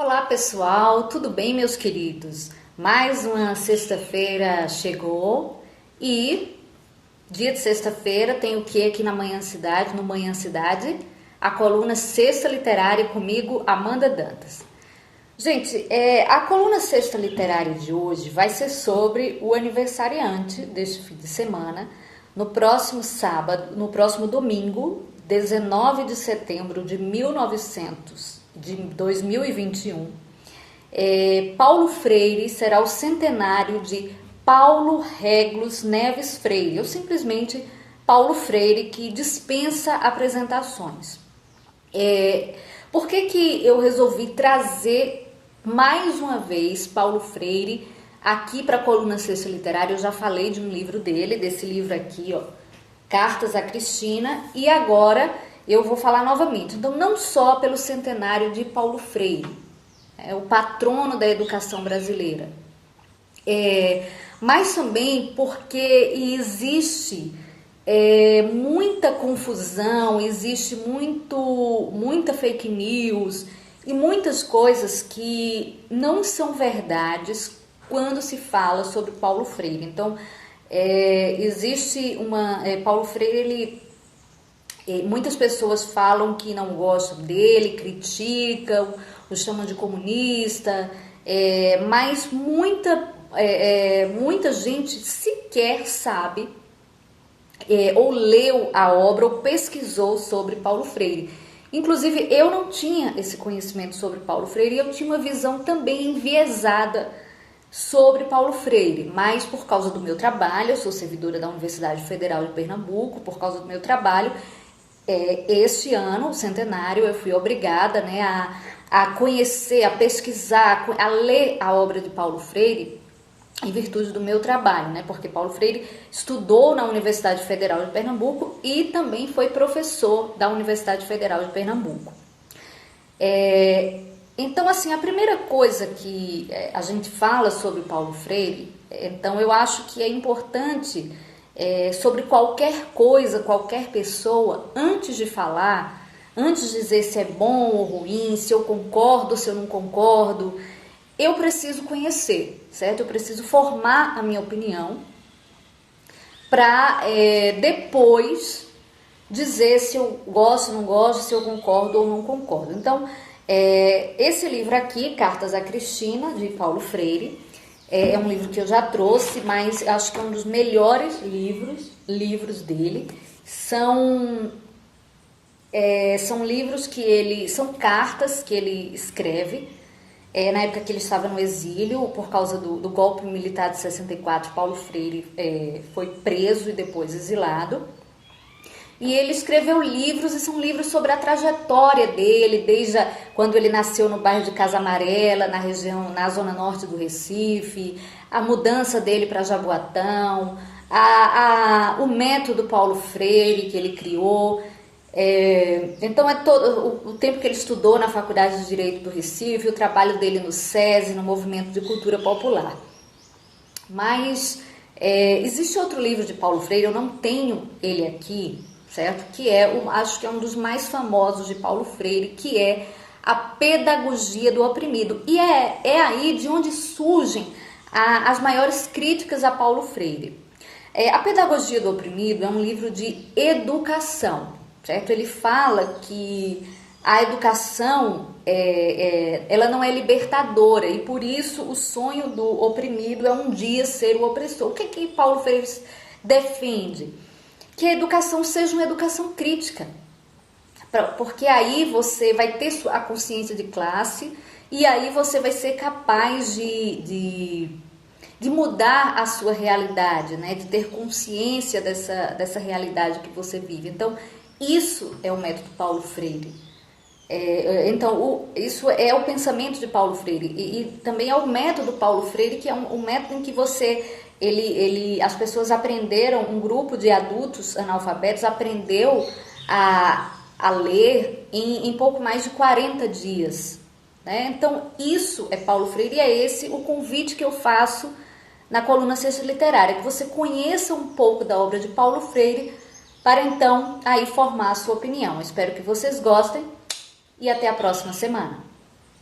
Olá pessoal, tudo bem meus queridos? Mais uma sexta-feira chegou e dia de sexta-feira tem o que aqui na Manhã Cidade, no Manhã Cidade? A coluna Sexta Literária comigo, Amanda Dantas. Gente, a coluna Sexta Literária de hoje vai ser sobre o aniversariante deste fim de semana, no próximo sábado, no próximo domingo, 19 de setembro de 2021, Paulo Freire será o centenário de Paulo Réglos Neves Freire, ou simplesmente Paulo Freire, que dispensa apresentações. Por que eu resolvi trazer mais uma vez Paulo Freire aqui para a coluna Sexta Literária? Eu já falei de um livro dele, desse livro aqui, ó, Cartas a Cristina, e agora eu vou falar novamente. Então, não só pelo centenário de Paulo Freire, o patrono da educação brasileira, mas também porque existe muita confusão, existe muita fake news e muitas coisas que não são verdades quando se fala sobre Paulo Freire. Então, Paulo Freire, muitas pessoas falam que não gostam dele, criticam, o chamam de comunista, mas muita gente sequer sabe ou leu a obra ou pesquisou sobre Paulo Freire. Inclusive, eu não tinha esse conhecimento sobre Paulo Freire, eu tinha uma visão também enviesada sobre Paulo Freire, mas por causa do meu trabalho, eu sou servidora da Universidade Federal de Pernambuco, por causa do meu trabalho, este ano, o centenário, eu fui obrigada, né, a conhecer, a pesquisar, a ler a obra de Paulo Freire em virtude do meu trabalho, né, porque Paulo Freire estudou na Universidade Federal de Pernambuco e também foi professor da Universidade Federal de Pernambuco. Então, assim, a primeira coisa que a gente fala sobre Paulo Freire, então eu acho que é importante, sobre qualquer coisa, qualquer pessoa, antes de falar, antes de dizer se é bom ou ruim, se eu concordo ou se eu não concordo, eu preciso conhecer, certo? Eu preciso formar a minha opinião para depois dizer se eu gosto, não gosto, se eu concordo ou não concordo. Então, esse livro aqui, Cartas a Cristina, de Paulo Freire, é um livro que eu já trouxe, mas acho que é um dos melhores livros dele. São livros são cartas que ele escreve, na época que ele estava no exílio, por causa do golpe militar de 64, Paulo Freire foi preso e depois exilado. E ele escreveu livros, e são livros sobre a trajetória dele, desde quando ele nasceu no bairro de Casa Amarela, na zona norte do Recife, a mudança dele para Jaboatão, o método Paulo Freire que ele criou. Então, todo o tempo que ele estudou na Faculdade de Direito do Recife, o trabalho dele no SESI, no Movimento de Cultura Popular. Mas existe outro livro de Paulo Freire, eu não tenho ele aqui, certo? Que acho que é um dos mais famosos de Paulo Freire, que é A Pedagogia do Oprimido. E é aí de onde surgem as maiores críticas a Paulo Freire. A Pedagogia do Oprimido é um livro de educação, certo? Ele fala que a educação ela não é libertadora e por isso o sonho do oprimido é um dia ser o opressor. O que Paulo Freire defende? Que a educação seja uma educação crítica, porque aí você vai ter a consciência de classe e aí você vai ser capaz de mudar a sua realidade, né? De ter consciência dessa realidade que você vive. Então, isso é o método Paulo Freire. Isso é o pensamento de Paulo Freire e também é o método Paulo Freire, que é um método em que as pessoas aprenderam, um grupo de adultos analfabetos aprendeu a ler em pouco mais de 40 dias. Né? Então, isso é Paulo Freire e é esse o convite que eu faço na coluna Sexta Literária, que você conheça um pouco da obra de Paulo Freire para então aí formar a sua opinião. Espero que vocês gostem e até a próxima semana.